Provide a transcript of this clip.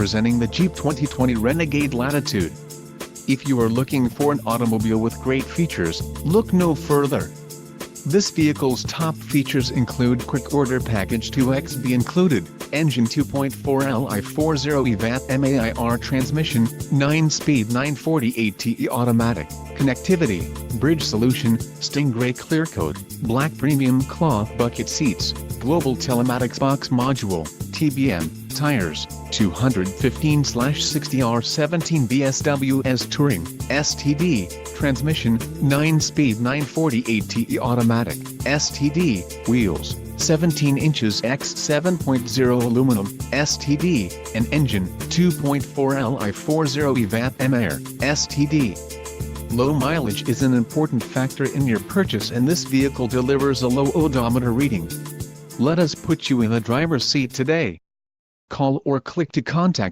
presenting the Jeep 2020 Renegade Latitude. If you are looking for an automobile with great features, look no further. This vehicle's top features include quick order package 2XB included, engine 2.4 Li 40 VAT MAIR transmission, 9-speed 940 ATE automatic, connectivity, bridge solution, Stingray clear coat, black premium cloth bucket seats, global telematics box module, TBM, tires, 215/60R17 BSWS Touring, STD, transmission, 9-speed 940 ATE automatic, STD, wheels, 17 inches x 7.0 aluminum, STD, and engine, 2.4 Li 40 VAT MAIR, STD. Low mileage is an important factor in your purchase, and this vehicle delivers a low odometer reading. Let us put you in the driver's seat today. Call or click to contact